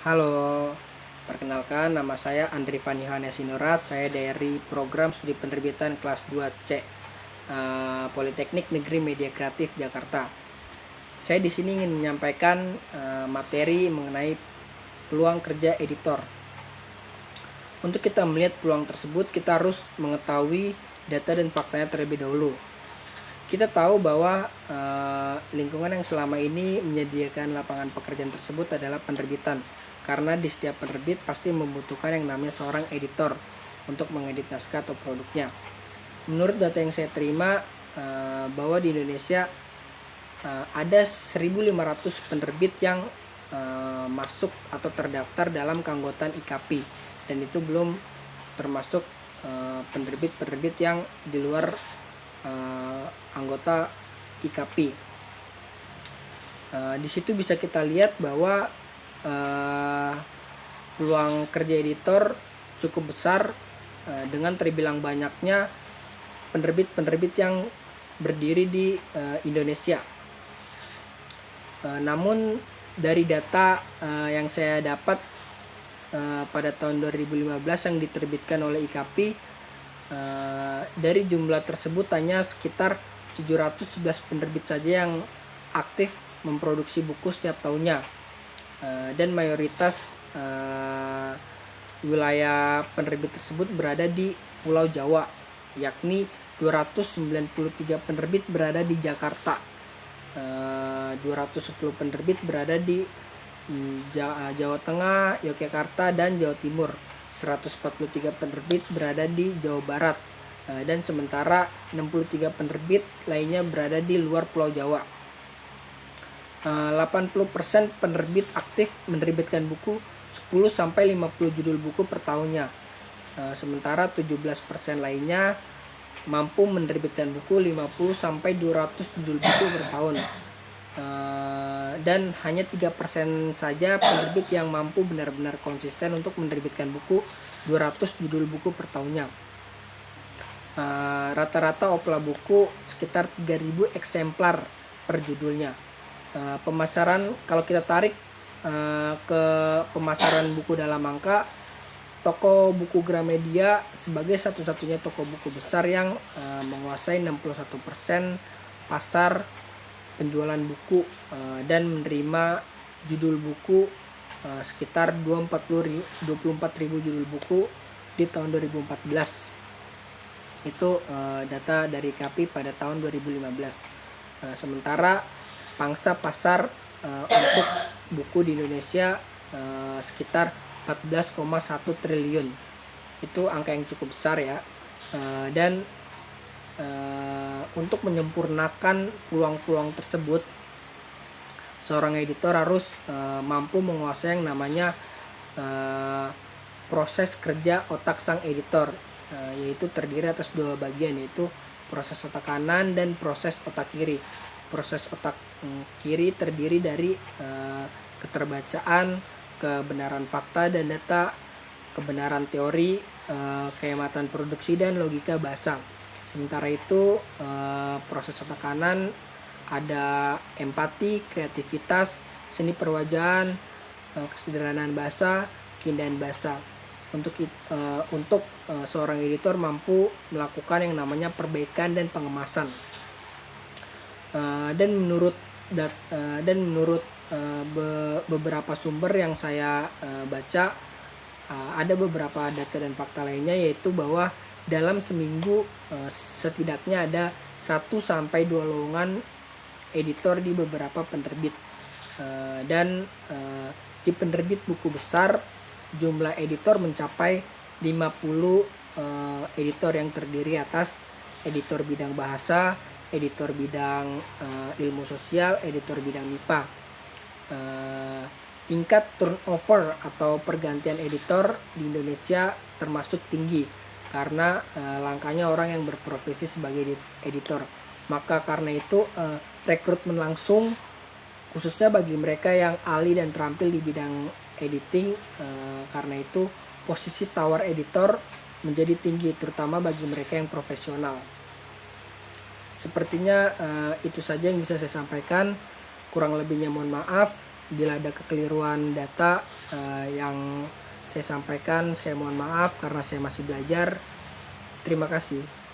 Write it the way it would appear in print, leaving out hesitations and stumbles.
Halo, perkenalkan nama saya Andri Fanihana Sinurat. Saya dari program studi penerbitan kelas 2C Politeknik Negeri Media Kreatif Jakarta. Saya di sini ingin menyampaikan materi mengenai peluang kerja editor. Untuk kita melihat peluang tersebut, kita harus mengetahui data dan faktanya terlebih dahulu. Kita tahu bahwa lingkungan yang selama ini menyediakan lapangan pekerjaan tersebut adalah penerbitan. Karena di setiap penerbit pasti membutuhkan yang namanya seorang editor untuk mengedit naskah atau produknya. Menurut data yang saya terima, bahwa di Indonesia ada 1.500 penerbit yang masuk atau terdaftar dalam keanggotaan IKP, dan itu belum termasuk penerbit-penerbit yang di luar anggota IKP. Di situ bisa kita lihat bahwa peluang kerja editor cukup besar dengan terbilang banyaknya penerbit-penerbit yang berdiri di Indonesia. Namun dari data yang saya dapat pada tahun 2015 yang diterbitkan oleh IKP, dari jumlah tersebut hanya sekitar 711 penerbit saja yang aktif memproduksi buku setiap tahunnya. Dan mayoritas wilayah penerbit tersebut berada di Pulau Jawa, yakni 293 penerbit berada di Jakarta, 210 penerbit berada di Jawa Tengah, Yogyakarta, dan Jawa Timur, 143 penerbit berada di Jawa Barat, dan sementara 63 penerbit lainnya berada di luar Pulau Jawa. 80% penerbit aktif menerbitkan buku 10-50 judul buku per tahunnya. Sementara 17% lainnya mampu menerbitkan buku 50-200 judul buku per tahun. Dan hanya 3% saja penerbit yang mampu benar-benar konsisten untuk menerbitkan buku 200 judul buku per tahunnya. Rata-rata opla buku sekitar 3.000 eksemplar per judulnya. Pemasaran, kalau kita tarik ke pemasaran buku dalam angka, toko buku Gramedia sebagai satu-satunya toko buku besar yang menguasai 61% pasar penjualan buku dan menerima judul buku sekitar 24.000 judul buku di tahun 2014. Itu data dari KAPI pada tahun 2015. Sementara pangsa pasar untuk buku di Indonesia sekitar 14,1 triliun. Itu angka yang cukup besar ya. Dan untuk menyempurnakan peluang-peluang tersebut, seorang editor harus mampu menguasai yang namanya proses kerja otak sang editor, yaitu terdiri atas dua bagian, yaitu proses otak kanan dan proses otak kiri. Proses otak kiri terdiri dari keterbacaan, kebenaran fakta dan data, kebenaran teori, kehematan produksi, dan logika bahasa. Sementara itu proses otak kanan ada empati, kreativitas, seni perwajahan, kesederhanaan bahasa, keindahan bahasa. Untuk seorang editor mampu melakukan yang namanya perbaikan dan pengemasan. Dan menurut beberapa sumber yang saya baca, ada beberapa data dan fakta lainnya, yaitu bahwa dalam seminggu setidaknya ada 1-2 lowongan editor di beberapa penerbit. Dan di penerbit buku besar jumlah editor mencapai 50 editor yang terdiri atas editor bidang bahasa, editor bidang ilmu sosial, editor bidang MIPA. Tingkat turnover atau pergantian editor di Indonesia termasuk tinggi karena langkanya orang yang berprofesi sebagai editor. Maka karena itu rekrutmen langsung khususnya bagi mereka yang ahli dan terampil di bidang editing. Karena itu posisi tawar editor menjadi tinggi, terutama bagi mereka yang profesional. Sepertinya itu saja yang bisa saya sampaikan. Kurang lebihnya mohon maaf. Bila ada kekeliruan data yang saya sampaikan, saya mohon maaf karena saya masih belajar. Terima kasih.